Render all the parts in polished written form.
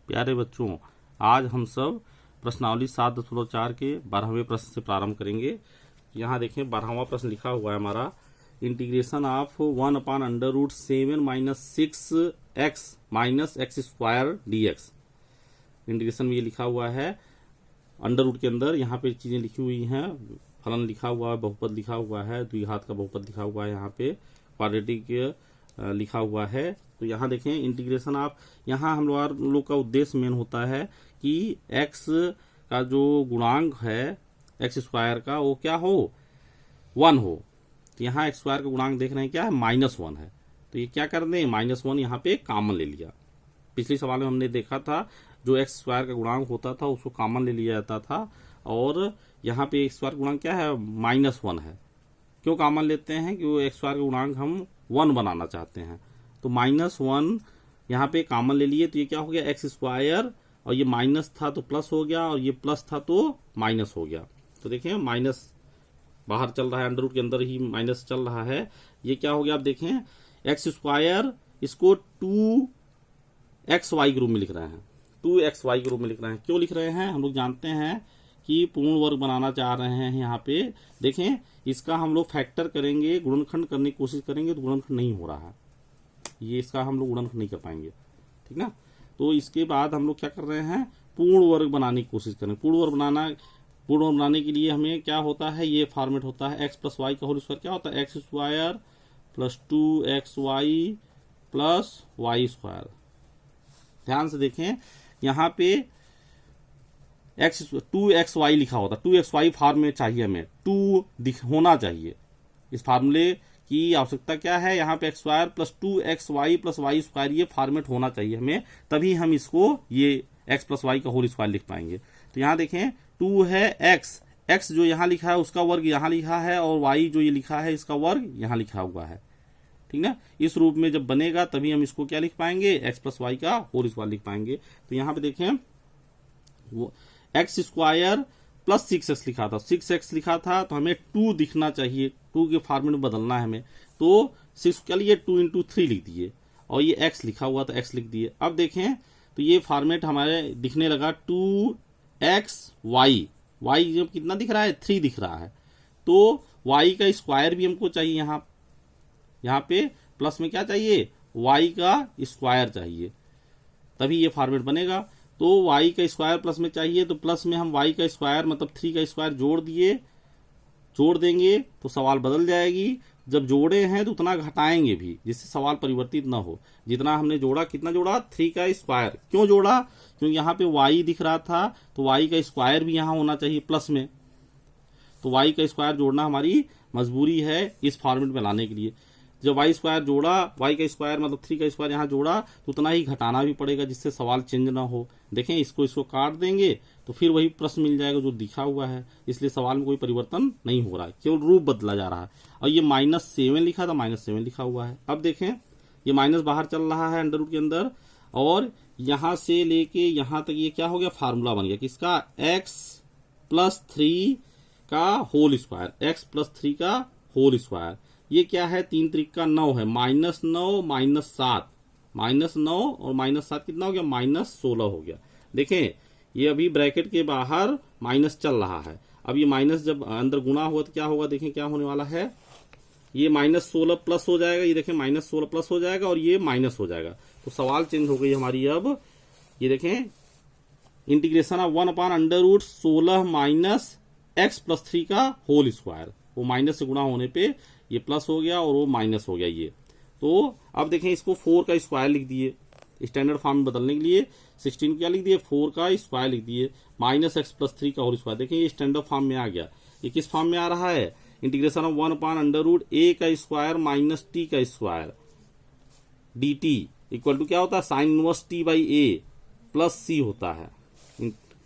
प्यारे बच्चों, आज हम सब प्रश्नावली 7.4 के 12वें प्रश्न से प्रारंभ करेंगे। यहाँ देखें 12वां प्रश्न लिखा हुआ है हमारा, integration of 1/√7 - 6x - x² dx। Integration में ये लिखा हुआ है, अंडर रूट के अंदर यहाँ पे चीजें लिखी हुई हैं, फलन लिखा हुआ है, बहुपद लिखा हुआ है, द्विघात का बहुपद लिखा हुआ है, यहाँ पे क्वाड्रेटिक लिखा हुआ है। तो यहाँ देखें इंटीग्रेशन ऑफ, यहाँ हम लोग का उद्देश्य मेन होता है कि x का जो गुणांक है x² का वो क्या हो, 1 हो। तो यहाँ x² का गुणांक देख रहे हैं क्या है, -1 है। तो ये क्या कर दें, -1 यहाँ पे कॉमन ले लिया। पिछले सवाल में हमने देखा था जो x² का गुणांक होता था उसको कॉमन ले लिया जाता था, और यहाँ पे x² का गुणांक क्या है, -1 है। क्यों कॉमन लेते हैं, क्योंकि x² का गुणांक हम 1 बनाना चाहते हैं। तो -1 यहाँ पे कॉमन ले लिए, तो ये क्या हो गया, x², और ये माइनस था तो प्लस हो गया, और ये प्लस था तो माइनस हो गया। तो देखें माइनस बाहर चल रहा है, अंडर रूट के अंदर ही माइनस चल रहा है। ये क्या हो गया, आप देखें x², इसको 2xy के रूप में लिख रहे हैं, 2xy के रूप में लिख रहे हैं। क्यों लिख रहे हैं, हम लोग जानते हैं कि पूर्ण वर्ग बनाना चाह रहे हैं। यहाँ पे देखें इसका हम लोग फैक्टर करेंगे, गुणनखंड करने की कोशिश करेंगे तो गुणनखंड नहीं हो रहा है, ये इसका हम लोग गुणनखंड नहीं कर पाएंगे, ठीक ना। तो इसके बाद हम लोग क्या कर रहे हैं, पूर्ण वर्ग बनाने की कोशिश करें। पूर्ण वर्ग बनाने के लिए हमें क्या होता है, ये फॉर्मेट होता है x + y का होल स्क्वायर। क्या होता है, x² + 2xy + y²। ध्यान से देखें यहाँ पे 2xy लिखा होता है, 2xy फॉर्म में चाहिए हमें, 2 होना चाहिए। इस फार्मूले की आवश्यकता क्या है, यहाँ पे x² + 2xy + y², ये फॉर्मेट होना चाहिए हमें, तभी हम इसको ये x + y का होल स्क्वायर लिख पाएंगे। तो यहाँ देखें 2 है x जो यहाँ लिखा है उसका वर्ग यहाँ लिखा है, और y जो ये लिखा है इसका वर्ग यहाँ लिखा हुआ है, ठीक ना। इस रूप में जब बनेगा तभी हम इसको क्या लिख पाएंगे, x + y का होल स्क्वायर लिख पाएंगे। तो यहाँ पे देखें वो x² + 6x लिखा था, 6x लिखा था, तो हमें 2 दिखना चाहिए, 2 के फॉर्मेट में बदलना है हमें। तो 6 के लिए 2 × 3 लिख दिए, और ये x लिखा हुआ था x लिख दिए। अब देखें तो ये फॉर्मेट हमारे दिखने लगा 2xy, y जब कितना दिख रहा है, 3 दिख रहा है। तो y का स्क्वायर भी हमको चाहिए, यहाँ पे प्लस में क्या चाहिए, y का स्क्वायर चाहिए, तभी ये फॉर्मेट बनेगा। तो y का स्क्वायर प्लस में चाहिए, तो प्लस में हम y का स्क्वायर मतलब 3 का स्क्वायर जोड़ देंगे तो सवाल बदल जाएगी। जब जोड़े हैं तो उतना घटाएंगे भी, जिससे सवाल परिवर्तित ना हो। जितना हमने जोड़ा, कितना जोड़ा, 3 का स्क्वायर। क्यों जोड़ा, क्योंकि यहाँ पे y दिख रहा था, तो y का स्क्वायर भी यहाँ होना चाहिए प्लस में। तो y का स्क्वायर जोड़ना हमारी मजबूरी है इस फॉर्मेट में लाने के लिए। जब y² जोड़ा, y का स्क्वायर मतलब 3 का स्क्वायर यहाँ जोड़ा, तो उतना ही घटाना भी पड़ेगा, जिससे सवाल चेंज ना हो। देखें इसको काट देंगे तो फिर वही प्रश्न मिल जाएगा जो दिखा हुआ है, इसलिए सवाल में कोई परिवर्तन नहीं हो रहा है, केवल रूप बदला जा रहा है। और ये -7 लिखा था, -7 लिखा हुआ है। अब देखें ये माइनस बाहर चल रहा है अंडर रूट के अंदर, और यहां से लेके यहां तक ये क्या हो गया, फार्मूला बन गया किसका, x + 3 का होल स्क्वायर, x + 3 का होल स्क्वायर। ये क्या है, 3 × 3 = 9 है, -9 -7, -9 और -7 कितना हो गया, -16 हो गया। देखें ये अभी ब्रैकेट के बाहर माइनस चल रहा है, अब ये माइनस जब अंदर गुणा हुआ तो क्या होगा, देखें क्या होने वाला है, ये -16 प्लस हो जाएगा, ये देखें -16 प्लस हो जाएगा, और ये माइनस हो जाएगा। तो सवाल चेंज हो गई हमारी। अब ये देखें इंटीग्रेशन ऑफ 1/√16 - x + 3 का होल स्क्वायर, वो माइनस से गुणा होने पे ये प्लस हो गया और वो माइनस हो गया ये। तो अब देखें इसको 4 का स्क्वायर लिख दिए, स्टैंडर्ड फॉर्म में बदलने के लिए 16 क्या लिख दिए, 4 का स्क्वायर लिख दिए, -x + 3 का होल स्क्वायर। देखें ये स्टैंडर्ड फॉर्म में आ गया। ये किस फॉर्म में आ रहा है, इंटीग्रेशन ऑफ 1/√a² - t का स्क्वायर dt इक्वल टू क्या होता है, sin इनवर्स t/a + c होता है,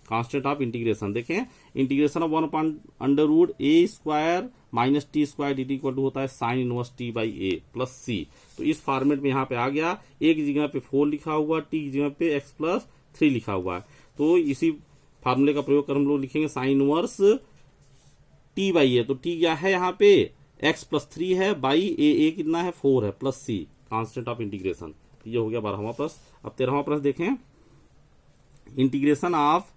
कांस्टेंट ऑफ इंटीग्रेशन। देखें integration of 1/√a² - t² dt equal to होता है sin इनवर्स t/a + c। तो इस फॉर्मेट में यहाँ पे आ गया, एक की जगह पे 4 लिखा हुआ, t की जगह पे x + 3 लिखा हुआ है। तो इसी फार्मूले का प्रयोग कर हम लोग लिखेंगे sin इनवर्स t/a। तो t क्या है यहाँ पे, x + 3 है, बाई a कितना है, 4 है, + c, कांस्टेंट ऑफ इंटीग्रेशन। ये हो गया 12वां प्रश्न। अब 13वां प्रश्न देखें, integration of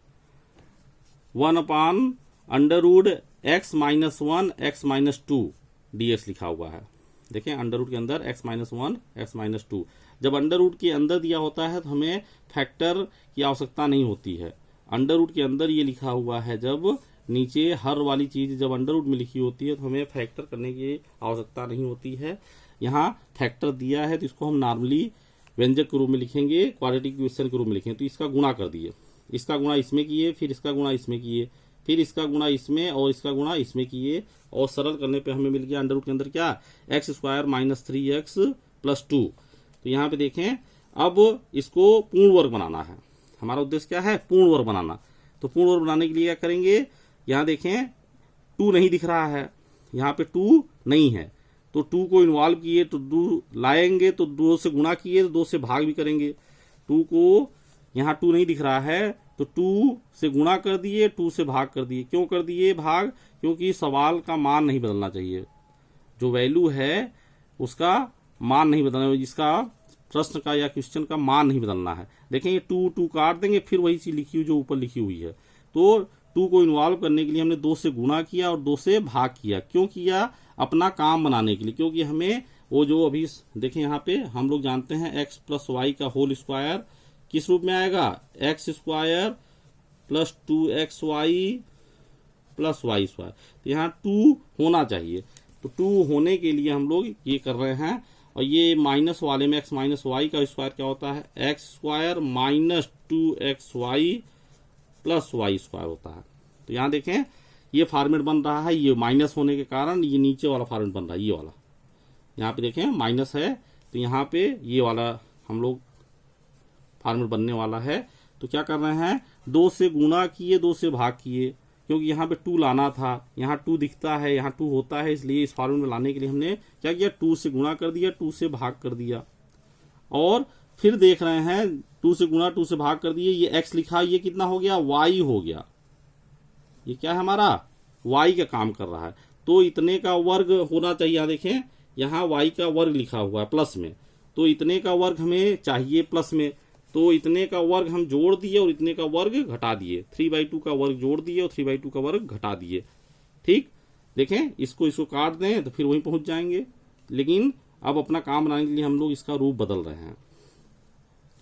1/√x-1 x-2 dx लिखा हुआ है। देखें अंडर रूट के अंदर x-1 x-2। जब अंडर रूट के अंदर दिया होता है तो हमें फैक्टर की आवश्यकता नहीं होती है। अंडर रूट के अंदर ये लिखा हुआ है, जब नीचे हर वाली चीज जब अंडर रूट में लिखी होती है तो हमें फैक्टर करने की आवश्यकता नहीं होती है। यहाँ फैक्टर दिया है तो इसको हम नॉर्मली व्यंजक के रूप में लिखेंगे, क्वाड्रेटिक इक्वेशन के रूप में लिखेंगे। तो इसका गुणा कर दिए, इसका गुणा इसमें किए, फिर इसका गुणा इसमें किए, फिर इसका गुणा इसमें और इसका गुणा इसमें किए, और सरल करने पे हमें मिल गया अंडर रूट के अंदर क्या, x² - 3x + 2। तो यहाँ पे देखें, अब इसको पूर्ण वर्ग बनाना है। हमारा उद्देश्य क्या है, पूर्ण वर्ग बनाना। तो पूर्ण वर्ग बनाने के लिए क्या करेंगे, यहाँ देखें 2 नहीं दिख रहा है, यहाँ पे 2 नहीं है, तो 2 को इन्वॉल्व किए तो 2 लाएंगे, तो 2 से गुणा किए तो 2 से भाग भी करेंगे। 2 को, यहाँ 2 नहीं दिख रहा है तो 2 से गुणा कर दिए, 2 से भाग कर दिए। क्यों कर दिए भाग, क्योंकि सवाल का मान नहीं बदलना चाहिए, जो वैल्यू है उसका मान नहीं बदलना, जिसका प्रश्न का या क्वेश्चन का मान नहीं बदलना है। देखें ये 2 काट देंगे, फिर वही चीज लिखी हुई जो ऊपर लिखी हुई है। तो 2 को इन्वॉल्व करने के लिए हमने 2 से गुणा किया और 2 से भाग किया। क्यों किया, अपना काम बनाने के लिए, क्योंकि हमें वो जो अभी देखें यहाँ पे हम लोग जानते हैं x + y का होल स्क्वायर किस रूप में आएगा, x² + 2xy + y²। तो यहाँ 2 होना चाहिए, तो 2 होने के लिए हम लोग ये कर रहे हैं। और ये माइनस वाले में x - y का स्क्वायर क्या होता है, x² - 2xy + y² होता है। तो यहाँ देखें ये फॉर्मेट बन रहा है, ये माइनस होने के कारण ये नीचे वाला फॉर्मेट बन रहा है, ये वाला। यहाँ पे देखें माइनस है, तो यहाँ पे ये वाला हम लोग फॉर्मेट बनने वाला है। तो क्या कर रहे हैं, 2 से गुणा किए, 2 से भाग किए, क्योंकि यहाँ पे 2 लाना था, यहाँ 2 दिखता है, यहाँ 2 होता है, इसलिए इस फॉर्मेट में लाने के लिए हमने क्या किया, 2 से गुणा कर दिया, 2 से भाग कर दिया। और फिर देख रहे हैं 2 से गुणा, 2 से भाग कर दिए, ये x लिखा, ये कितना हो गया, y हो गया। ये क्या है हमारा, y का काम कर रहा है। तो इतने का वर्ग होना चाहिए। यहाँ देखें, यहाँ y का वर्ग लिखा हुआ है प्लस में, तो इतने का वर्ग हमें चाहिए प्लस में। तो इतने का वर्ग हम जोड़ दिए और इतने का वर्ग घटा दिए, 3/2 का वर्ग जोड़ दिए और 3/2 का वर्ग घटा दिए। ठीक, देखें इसको काट दें तो फिर वहीं पहुंच जाएंगे। लेकिन अब अपना काम बनाने के लिए हम लोग इसका रूप बदल रहे हैं।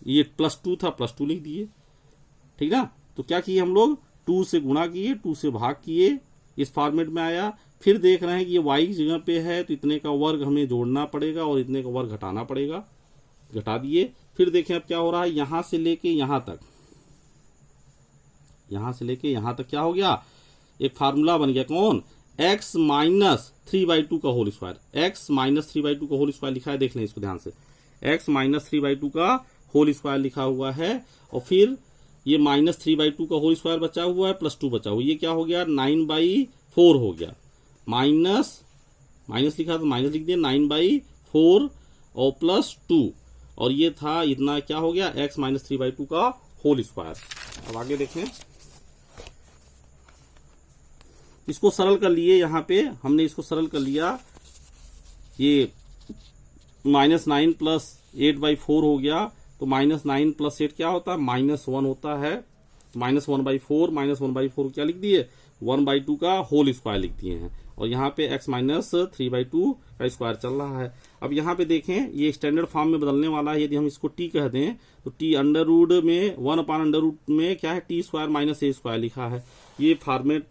ये +2 था, +2 लिख दिए, ठीक ना। तो क्या किए हम लोग, 2 से गुणा किए, 2 से भाग किए, इस फॉर्मेट में आया। फिर देख रहे हैं कि ये y की जगह पे है, तो इतने का वर्ग हमें जोड़ना पड़ेगा और इतने का वर्ग घटाना पड़ेगा, घटा दिए। फिर देखें अब क्या हो रहा है, यहां से लेके यहां तक, यहां से लेके यहां तक क्या हो गया, एक फार्मूला बन गया, कौन, x - 3/2 का होल स्क्वायर। x - 3/2 का होल स्क्वायर लिखा है, देख लें इसको ध्यान से, x - 3/2 का होल स्क्वायर लिखा हुआ है। और फिर ये -3/2 का होल स्क्वायर बचा हुआ है, +2 बचा हुआ, ये क्या हो गया, 9/4 हो गया। माइनस लिखा तो माइनस लिख दिया, 9/4 और +2, और ये था इतना, क्या हो गया, x - 3/2 का होल स्क्वायर। अब आगे देखें, इसको सरल कर लिए, यहाँ पे हमने इसको सरल कर लिया, ये -9 + 8/4 हो गया। तो -9 + 8 क्या होता है, -1 होता है। -1/4 -1/4 क्या लिख दिए, 1/2 का होल स्क्वायर लिख दिए हैं। और यहाँ पे x - 3/2 का स्क्वायर चल रहा है। अब यहाँ पे देखें, ये स्टैंडर्ड फॉर्म में बदलने वाला है। यदि हम इसको t कह दें तो t अंडर रूट में 1/√, में क्या है, t² - a² लिखा है। ये फॉर्मेट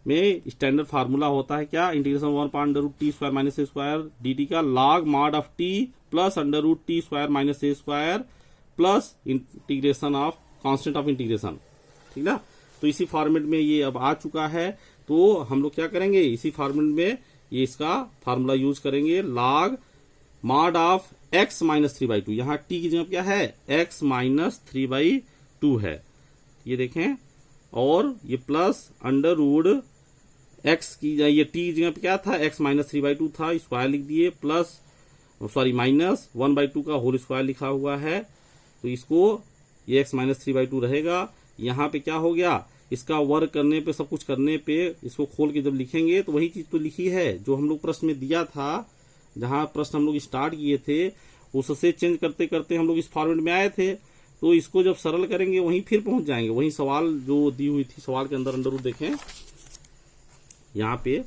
में स्टैंडर्ड फार्मूला होता है क्या, इंटीग्रेशन 1/√t² - a² dt का log mod of t plus √t² - a² plus integration of constant of integration, ठीक ना। तो इसी फॉर्मेट में ये अब आ चुका है। तो हम लोग क्या करेंगे, इसी फॉर्मेट में ये इसका फार्मूला यूज करेंगे, log mod of x - 3/2। यहाँ t की जगह क्या है, x - 3/2 है, ये देखें। और ये प्लस √x की, ये t की जगह पे क्या था, x - 3/2 था, स्क्वायर लिख दिए, प्लस -1/2 का होल स्क्वायर लिखा हुआ है। तो इसको ये x - 3/2 रहेगा। यहाँ पे क्या हो गया, इसका वर्ग करने पे, सब कुछ करने पे, इसको खोल के जब लिखेंगे तो वही चीज तो लिखी है जो हम लोग प्रश्न में दिया था। जहां प्रश्न हम लोग स्टार्ट किए थे उससे चेंज करते करते हम लोग इस फॉर्मेट में आए थे। तो इसको जब सरल करेंगे वहीं फिर पहुंच जाएंगे, वहीं सवाल जो दी हुई थी सवाल के अंदर अंडर रूट देखें यहाँ पे,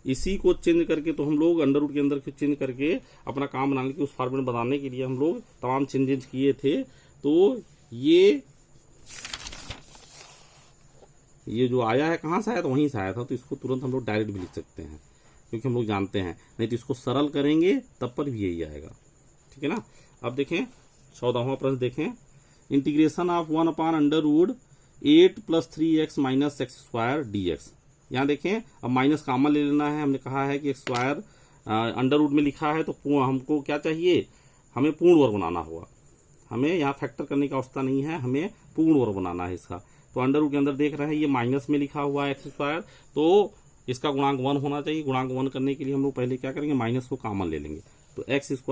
इसी को चेंज करके तो हम लोग अंडर रूट के अंदर चेंज करके अपना काम बनाने के उस फॉर्मेट बनाने के लिए हम लोग तमाम चेंजेस किए थे। तो ये जो आया है कहाँ से आया था, वहीं से आया था, तो इसको तुरंत हम लोग डायरेक्ट भी लिख सकते हैं क्योंकि हम लोग जानते हैं, नहीं तो इसको सरल करेंगे तब पर भी यही आएगा। ठीक है ना। अब देखें 14वां प्रश्न देखें, integration of 1/√8 + 3x - x² dx। यहाँ देखें अब माइनस कॉमन ले लेना है, हमने कहा है कि x² अंडर रूट में लिखा है तो हमको क्या चाहिए, हमें पूर्ण वर्ग बनाना होगा, हमें यहाँ फैक्टर करने की आवश्यकता नहीं है, हमें पूर्ण वर्ग बनाना है इसका। तो अंडर रूट के अंदर देख रहे हैं ये माइनस में लिखा हुआ है x², तो इसका गुणांक 1 होना चाहिए। गुणांक 1 करने के लिए हम लोग पहले क्या करेंगे, माइनस को कॉमन ले लेंगे, तो x² -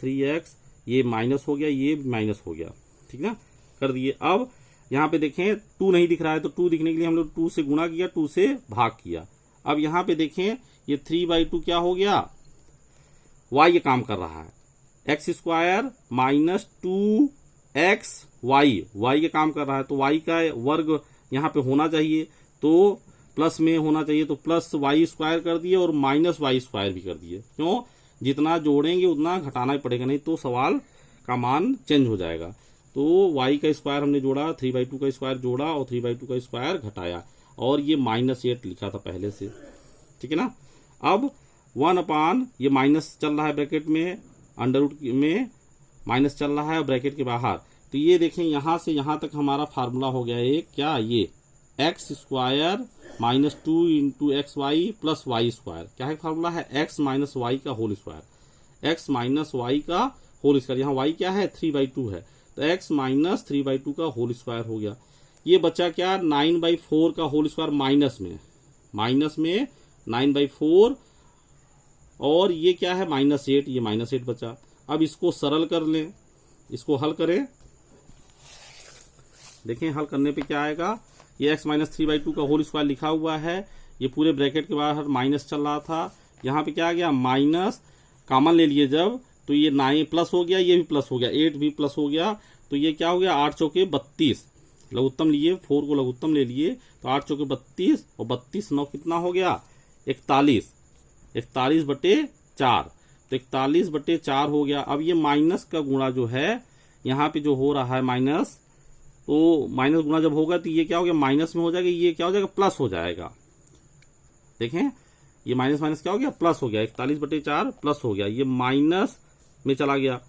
3x, ये माइनस हो गया, ये माइनस हो गया। ठीक ना, कर दिए। अब यहाँ पे देखें 2 नहीं दिख रहा है, तो 2 दिखने के लिए हम लोग 2 से गुणा किया, 2 से भाग किया। अब यहाँ पे देखें ये 3/2 क्या हो गया, y ये काम कर रहा है, x² - 2xy, y ये काम कर रहा है, तो y का वर्ग यहाँ पे होना चाहिए, तो प्लस में होना चाहिए, तो प्लस y² कर दिए और माइनस y² भी कर दिए। क्यों, जितना जोड़ेंगे उतना घटाना ही पड़ेगा, नहीं तो सवाल का मान चेंज हो जाएगा। तो y का स्क्वायर हमने जोड़ा, 3/2 का स्क्वायर जोड़ा और 3/2 का स्क्वायर घटाया, और ये -8 लिखा था पहले से। ठीक है ना। अब 1/, ये माइनस चल रहा है ब्रैकेट में, अंडर रूट में माइनस चल रहा है ब्रैकेट के बाहर, तो ये देखें यहाँ से यहाँ तक हमारा फार्मूला हो गया एक, क्या, ये x² - 2 × xy + y², क्या है फार्मूला है, x - y का होल स्क्वायर, x - y का होल स्क्वायर, यहाँ y क्या है 3/2 है, तो x - 3/2 का होल स्क्वायर हो गया। ये बचा क्या, 9/4 का होल स्क्वायर माइनस में 9/4, और ये क्या है -8, ये -8 बचा। अब इसको सरल कर लें, इसको हल करें, देखें हल करने पे क्या आएगा, ये x - 3/2 का होल स्क्वायर लिखा हुआ है, ये पूरे ब्रैकेट के बाहर माइनस चल रहा था, यहाँ पे क्या आ गया, माइनस कॉमन ले लिए जब, तो ये 9 प्लस हो गया, ये भी प्लस हो गया, 8 भी प्लस हो गया, तो ये क्या हो गया, 8 चौके 32, लघुत्तम लिए, 4 को लघुत्तम ले लिए, तो 8 चौके 32 और 32 9 कितना हो गया, 41, 41/4, तो 41/4 हो गया। अब ये माइनस का गुणा जो है यहाँ पे जो हो रहा है माइनस, तो माइनस गुणा जब होगा तो ये क्या हो गया, माइनस में हो जाएगा, ये क्या हो जाएगा, प्लस हो जाएगा। देखें ये माइनस माइनस क्या हो गया, प्लस हो गया, 41/4 प्लस हो गया, ये माइनस में चला गया।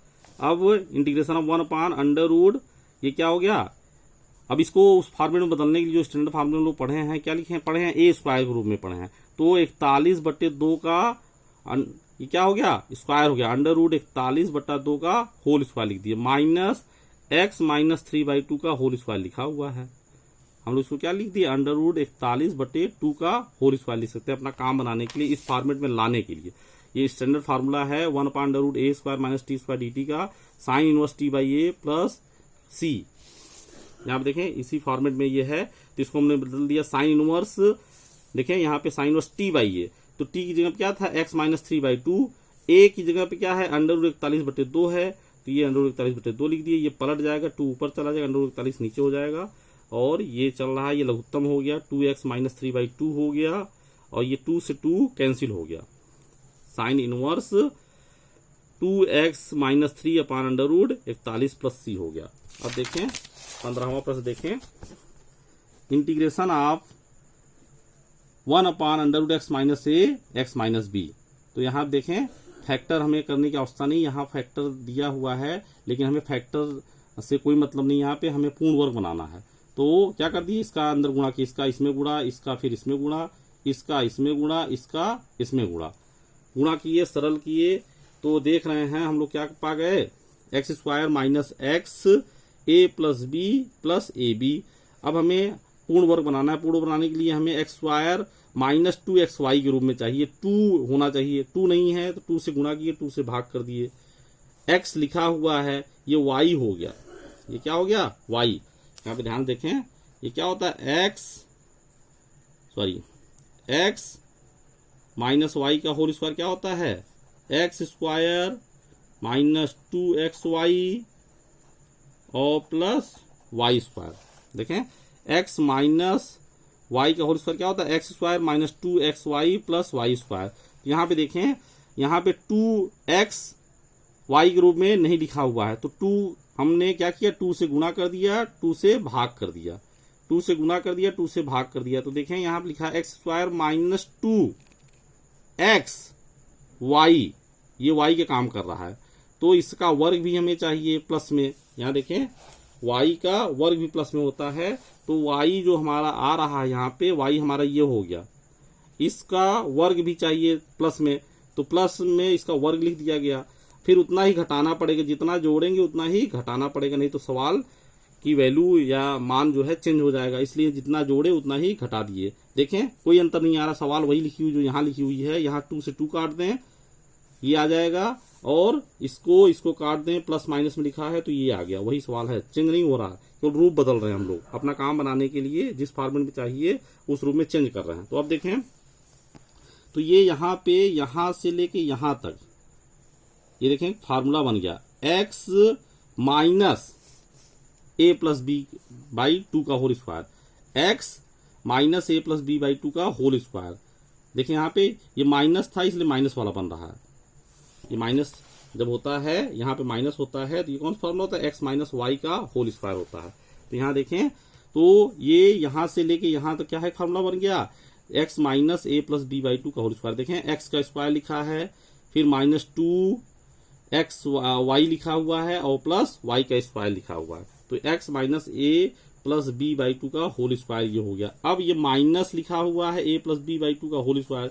अब इंटीग्रेशन ऑफ 1/√, ये क्या हो गया, अब इसको उस फॉर्मेट में बदलने के लिए जो स्टैंडर्ड फॉर्मूले में लोग पढ़े हैं, क्या लिखे हैं, पढ़े हैं a² के रूप में पढ़े हैं, तो 41/2 का ये क्या हो गया, स्क्वायर हो गया, √41/2 का होल स्क्वायर लिख दिए, माइनस x - 3/2 का होल स्क्वायर लिखा हुआ है, हम लोग इसको क्या लिख दिए, √41/2 का होल स्क्वायर लिख सकते हैं अपना काम बनाने के लिए, इस फॉर्मेट में लाने के लिए। ये स्टैंडर्ड फार्मूला है 1/√a² - t² dt का sin inverse t/a plus c। यहाँ पे देखें इसी फॉर्मेट में ये है, तो इसको हमने बदल दिया sin इनवर्स, देखें यहाँ पे sin इनवर्स t/a, तो t की जगह पे क्या था, x - 3/2, a की जगह पे क्या है, √41/2 है, तो ये √41/2 लिख दिए, ये पलट जाएगा, 2 ऊपर चला जाएगा, √41 नीचे हो जाएगा, और ये चल रहा है, ये लघुत्तम हो गया, 2x - 3/2 हो गया, और ये 2 से 2 कैंसिल हो गया, साइन इनवर्स 2x - 3/√41 + c हो गया। अब देखें 15वां प्रश्न देखें, integration of 1/√x - a x - b, तो यहाँ देखें फैक्टर हमें करने की आवश्यकता नहीं, यहाँ फैक्टर दिया हुआ है, लेकिन हमें फैक्टर से कोई मतलब नहीं, यहाँ पे हमें पूर्ण वर्ग बनाना है, तो क्या कर दिए, इसका अंदर गुणा किया, इसका इसमें गुणा, इसका फिर इसमें गुणा, इसका इसमें गुणा, इसका इसमें गुणा किए, सरल किए, तो देख रहे हैं हम लोग क्या पा गए, x² - x a + b + ab। अब हमें पूर्ण वर्ग बनाना है, पूर्ण बनाने के लिए हमें x² - 2xy के रूप में चाहिए, 2 होना चाहिए, 2 नहीं है तो 2 से गुणा किए, 2 से भाग कर दिए, x लिखा हुआ है, ये y हो गया, ये क्या हो गया, y। यहाँ पे ध्यान देखें, ये क्या होता है, x - y का होल स्क्वायर क्या होता है, x² - 2xy और प्लस वाई स्क्वायर। देखें एक्स माइनस वाई का होल स्क्वायर क्या होता है, x square minus 2xy plus y square. यहाँ पे देखें, यहाँ पे 2x y के रूप में नहीं लिखा हुआ है, तो 2 हमने क्या किया, 2 से गुणा कर दिया, 2 से भाग कर दिया, 2 से गुणा कर दिया, 2 से भाग कर दिया। तो देखें यहाँ पे लिखा है x square minus 2x y, ये y के काम कर रहा है, तो इसका वर्ग भी हमें चाहिए प्लस में। यहाँ देखें y का वर्ग भी प्लस में होता है, तो y जो हमारा आ रहा है यहाँ पे, y हमारा ये हो गया, इसका वर्ग भी चाहिए प्लस में, तो प्लस में इसका वर्ग लिख दिया गया। फिर उतना ही घटाना पड़ेगा, जितना जोड़ेंगे उतना ही घटाना पड़ेगा, नहीं तो सवाल की वैल्यू या मान जो है चेंज हो जाएगा, इसलिए जितना जोड़े उतना ही घटा दिए। देखें कोई अंतर नहीं आ रहा, सवाल वही लिखी हुई जो यहाँ लिखी हुई है। यहाँ 2 से 2 काट दें, ये आ जाएगा, और इसको काट दें, प्लस माइनस में लिखा है तो ये आ गया, वही सवाल है, चेंज नहीं हो रहा है, तो रूप बदल रहे हैं हम लोग, अपना काम बनाने के लिए जिस फॉर्मेट में चाहिए उस रूप में चेंज कर रहे हैं। तो अब देखें, तो ये यहाँ पे यहाँ से लेके यहाँ तक ये देखें फार्मूला बन गया, x minus a plus b by 2 का whole square, x minus a plus b by 2 का होल स्क्वायर। देखिए यहाँ पे ये माइनस था इसलिए माइनस वाला बन रहा है, ये माइनस जब होता है यहाँ पे माइनस होता है तो ये कौन सा फॉर्मूला होता है, एक्स माइनस वाई का होल स्क्वायर होता है। तो यहाँ देखें, तो ये यहाँ से लेके यहाँ तक क्या है, फॉर्मूला बन गया x minus a plus b by 2 का होल स्क्वायर। देखें एक्स का स्क्वायर लिखा है, फिर माइनस 2x वाई लिखा हुआ है, और प्लस वाई का स्क्वायर लिखा हुआ है, तो x minus a plus b by 2 का होल स्क्वायर ये हो गया। अब ये माइनस लिखा हुआ है ए प्लस बी बाई 2 का होल स्क्वायर,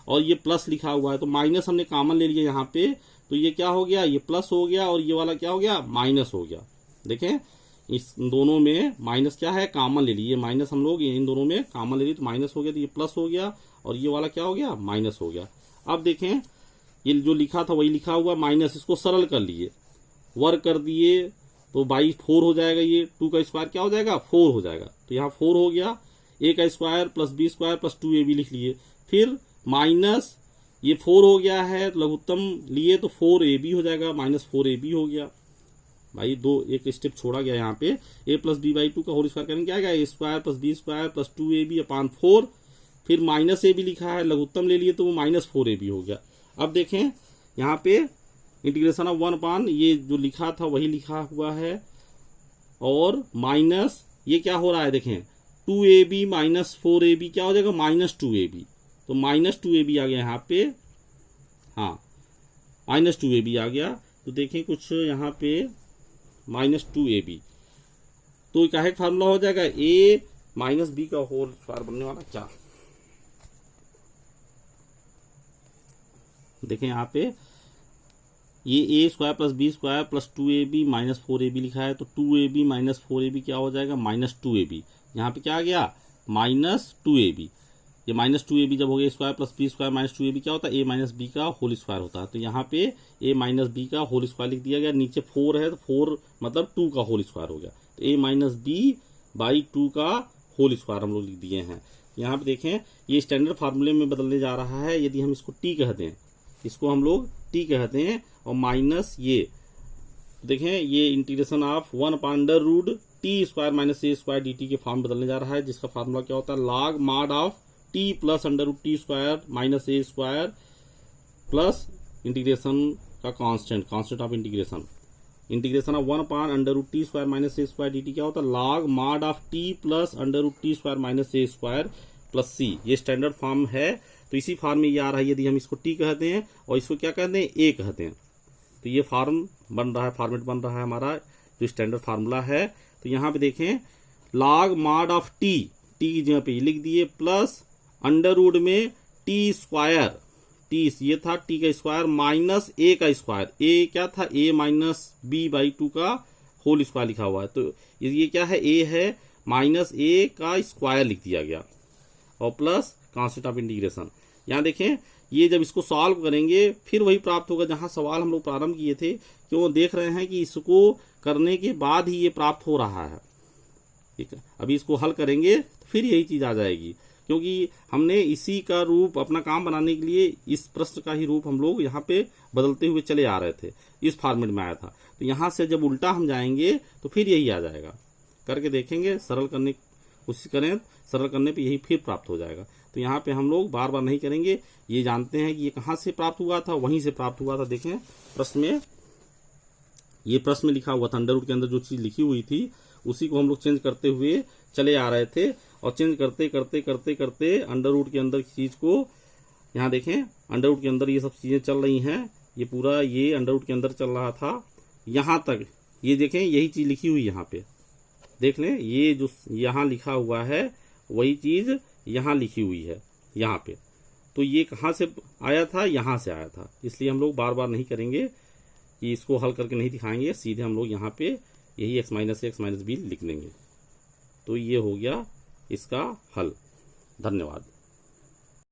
और ये प्लस लिखा हुआ है, तो माइनस हमने कॉमन ले लिया यहाँ पे, तो ये क्या हो गया, ये प्लस हो गया, और ये वाला क्या हो गया, माइनस हो गया। देखें इस दोनों में माइनस क्या है, कॉमन ले लिए, माइनस हम लोग इन दोनों में कॉमन ले लिए, तो माइनस हो गया, तो ये प्लस हो गया, और ये वाला क्या हो गया, माइनस हो गया। अब देखें ये जो लिखा था वही लिखा हुआ माइनस, इसको सरल कर लिए, वर्ग कर दिए, तो बाई 4 हो जाएगा, ये 2 का स्क्वायर क्या हो जाएगा, 4 हो जाएगा, तो यहाँ 4 हो गया, ए का square plus B square plus 2ab लिख लिए, फिर माइनस ये 4 हो गया है, तो लघुत्तम लिए तो 4ab हो जाएगा, माइनस 4ab हो गया। भाई एक स्टेप छोड़ा गया यहाँ पे, ए प्लस बी बाई 2 का होल स्क्वायर करेंगे क्या आएगा, A square plus B square plus 2ab upon 4, फिर माइनस ए भी लिखा है, लघुत्तम ले लिए तो वो माइनस 4ab हो गया। अब देखें यहाँ पे इंटीग्रेशन ऑफ 1 अपॉन ये जो लिखा था वही लिखा हुआ है, और माइनस ये क्या हो रहा है, देखें 2ab माइनस 4ab क्या हो जाएगा, माइनस 2ab, तो माइनस 2ab आ गया यहाँ पे, हाँ माइनस 2ab आ गया। तो देखें कुछ यहाँ पे माइनस 2ab, तो क्या है फार्मूला हो जाएगा, a माइनस बी का होल स्क्वायर बनने वाला क्या, देखें यहाँ पे ये A square plus B square plus 2ab minus 4ab लिखा है, तो 2ab माइनस 4ab क्या हो जाएगा, माइनस 2ab, यहाँ पे क्या आ गया, माइनस 2ab, ये माइनस 2ab जब हो गया square plus B square minus 2ab क्या होता है, ए माइनस बी का होल स्क्वायर होता है, तो यहाँ पे ए माइनस बी का होल स्क्वायर लिख दिया गया, नीचे 4 है तो 4 मतलब 2 का होल स्क्वायर हो गया, तो ए माइनस बी बाई 2 का होल स्क्वायर हम लोग लिख दिए हैं। यहाँ पे देखें ये स्टैंडर्ड फार्मूले में बदलने जा रहा है, यदि हम इसको टी कहते हैं, इसको हम लोग टी कहते हैं, और माइनस ये देखें ये integration of 1 upon under root T square minus A square D T के फॉर्म बदलने जा रहा है, जिसका फार्मूला क्या होता है, log mod of T plus under root T square minus A square plus integration का constant of integration of 1 upon under root T square minus A square D T क्या होता है, log mod of T plus under root T square minus A square plus सी, ये standard form है, तो इसी form में ये आ रहा है, यदि हम इसको टी कहते हैं और इसको क्या कहते हैं, ए कहते हैं, तो ये फॉर्म बन रहा है, फॉर्मेट बन रहा है हमारा जो स्टैंडर्ड फार्मूला है। तो यहाँ पे देखें लॉग मॉड ऑफ टी की जगह पे लिख दिए, प्लस अंडर रूट में टी स्क्वायर, टी ये था टी का स्क्वायर माइनस ए का स्क्वायर, ए क्या था, ए माइनस बी बाई 2 का होल स्क्वायर लिखा हुआ है, तो ये क्या है, ए है, माइनस ए का स्क्वायर लिख दिया गया, और प्लस कांस्टेंट ऑफ इंटीग्रेशन। यहाँ देखें ये जब इसको सॉल्व करेंगे फिर वही प्राप्त होगा जहां सवाल हम लोग प्रारंभ किए थे, क्यों देख रहे हैं कि इसको करने के बाद ही ये प्राप्त हो रहा है, ठीक है, अभी इसको हल करेंगे तो फिर यही चीज आ जाएगी, क्योंकि हमने इसी का रूप अपना काम बनाने के लिए इस प्रश्न का ही रूप हम लोग यहाँ पे बदलते हुए चले आ रहे थे, इस फॉर्मेट में आया था। तो यहाँ से जब उल्टा हम जाएंगे तो फिर यही आ जाएगा। करके देखेंगे, सरल करने की कोशिश करें, सरल करने पे यही फिर प्राप्त हो जाएगा। तो यहाँ पे हम लोग बार बार नहीं करेंगे, ये जानते हैं कि ये कहाँ से प्राप्त हुआ था, वहीं से प्राप्त हुआ था। देखें प्रश्न में, ये प्रश्न में लिखा हुआ था, अंडर रूट के अंदर जो चीज लिखी हुई थी उसी को हम लोग चेंज करते हुए चले आ रहे थे, और चेंज करते करते करते करते अंडर रूट के अंदर की चीज को, यहाँ देखें अंडर रूट के अंदर ये सब चीजें चल रही हैं, ये पूरा ये अंडर रूट के अंदर चल रहा था यहाँ तक। ये देखें यही चीज लिखी हुई यहाँ पे, देख लें, ये जो यहाँ लिखा हुआ है वही चीज यहाँ लिखी हुई है यहाँ पे। तो ये कहाँ से आया था, यहाँ से आया था। इसलिए हम लोग बार बार नहीं करेंगे कि इसको हल करके नहीं दिखाएंगे, सीधे हम लोग यहाँ पे यही x minus a x minus b लिख लेंगे। तो ये हो गया इसका हल। धन्यवाद।